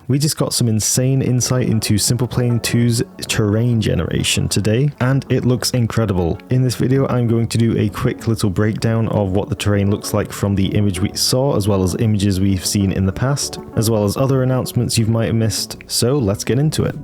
We just got some insane insight into Simple Plane 2's terrain generation today, and it looks incredible. In this video, I'm going to do a quick little breakdown of what the terrain looks like from the image we saw, as well as images we've seen in the past, as well as other announcements you might have missed. So let's get into it.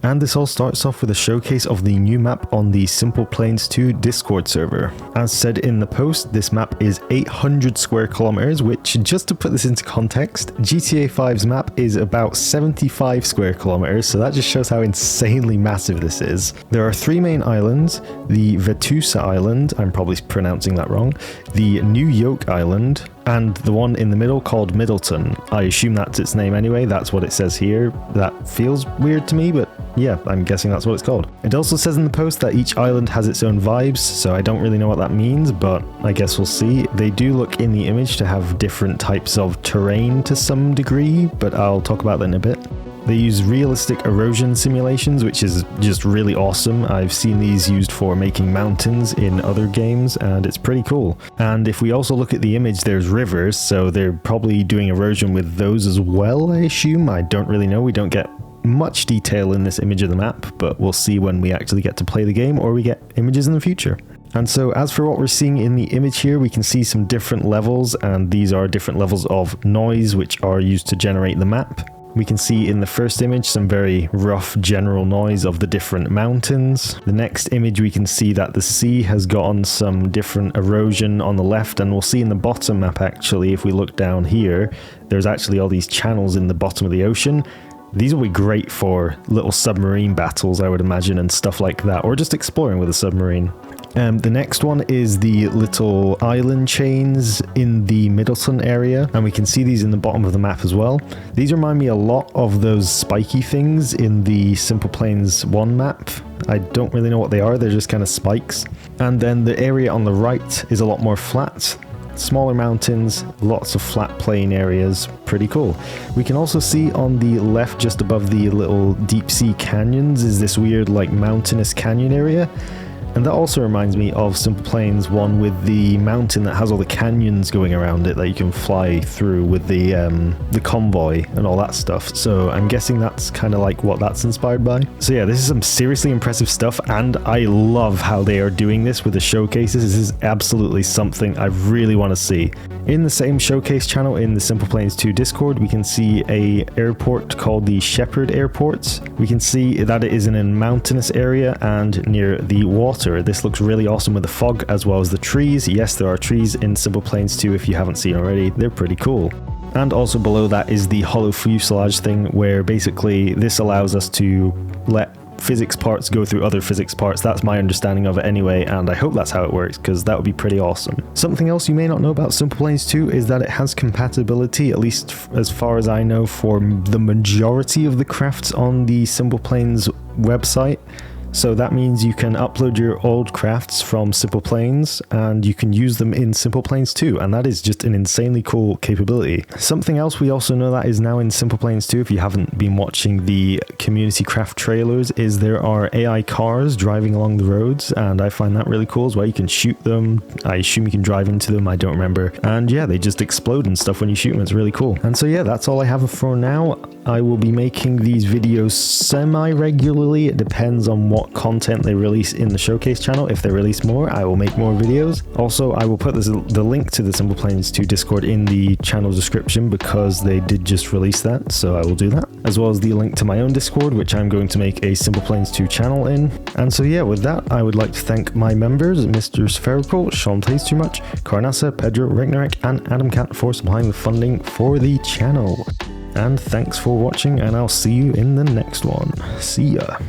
And this all starts off with a showcase of the new map on the Simple Planes 2 Discord server. As said in the post, this map is 800 square kilometers, which, just to put this into context, GTA 5's map is about 75 square kilometers, so that just shows how insanely massive this is. There are 3 main islands: the Vetusa Island, I'm probably pronouncing that wrong, the New Yoke Island, and the one in the middle called Middleton. I assume that's its name anyway, that's what it says here. That feels weird to me, but yeah, I'm guessing that's what it's called. It also says in the post that each island has its own vibes, so I don't really know what that means, but I guess we'll see. They do look in the image to have different types of terrain to some degree, but I'll talk about that in a bit. They use realistic erosion simulations, which is just really awesome. I've seen these used for making mountains in other games, and it's pretty cool. And if we also look at the image, there's rivers, so they're probably doing erosion with those as well, I assume. I don't really know. We don't get much detail in this image of the map, but we'll see when we actually get to play the game, or we get images in the future. And so as for what we're seeing in the image here, we can see some different levels, and these are different levels of noise which are used to generate the map. We can see in the first image some very rough general noise of the different mountains. The next image we can see that the sea has gotten some different erosion on the left, and we'll see in the bottom map actually, if we look down here, there's actually all these channels in the bottom of the ocean. These will be great for little submarine battles, I would imagine, and stuff like that, or just exploring with a submarine. The next one is the little island chains in the Middleton area, and we can see these in the bottom of the map as well. These remind me a lot of those spiky things in the Simple Planes 1 map. I don't really know what they are, they're just kind of spikes. And then the area on the right is a lot more flat. Smaller mountains, lots of flat plain areas, pretty cool. We can also see on the left, just above the little deep sea canyons, is this weird like mountainous canyon area. And that also reminds me of Simple Planes 1 with the mountain that has all the canyons going around it that you can fly through with the convoy and all that stuff. So I'm guessing that's kind of like what that's inspired by. So yeah, this is some seriously impressive stuff, and I love how they are doing this with the showcases. This is absolutely something I really want to see. In the same showcase channel in the Simple Planes 2 Discord, we can see a airport called the Shepherd Airport. We can see that it is in a mountainous area and near the water. This looks really awesome with the fog as well as the trees. Yes, there are trees in Simple Planes 2 if you haven't seen already. They're pretty cool. And also below that is the hollow fuselage thing, where basically this allows us to let physics parts go through other physics parts. That's my understanding of it anyway, and I hope that's how it works, because that would be pretty awesome. Something else you may not know about Simple Planes 2 is that it has compatibility, at least as far as I know, for the majority of the crafts on the Simple Planes website. So that means you can upload your old crafts from Simple Planes and you can use them in Simple Planes 2, and that is just an insanely cool capability. Something else we also know that is now in Simple Planes 2, if you haven't been watching the community craft trailers, is there are AI cars driving along the roads, and I find that really cool as well. You can shoot them, I assume you can drive into them, I don't remember, and yeah, they just explode and stuff when you shoot them. It's really cool. And so yeah, that's all I have for now. I will be making these videos semi-regularly. It depends on what content they release in the showcase channel. If they release more, I will make more videos. Also, I will put the link to the Simple Planes 2 Discord in the channel description, because they did just release that, so I will do that. As well as the link to my own Discord, which I'm going to make a Simple Planes 2 channel in. And so yeah, with that, I would like to thank my members, Mr. Spherical, Sean Plays Too Much, Carnassa, Pedro, Ragnarok, and Adam Cat for supplying the funding for the channel. And thanks for watching, and I'll see you in the next one. See ya.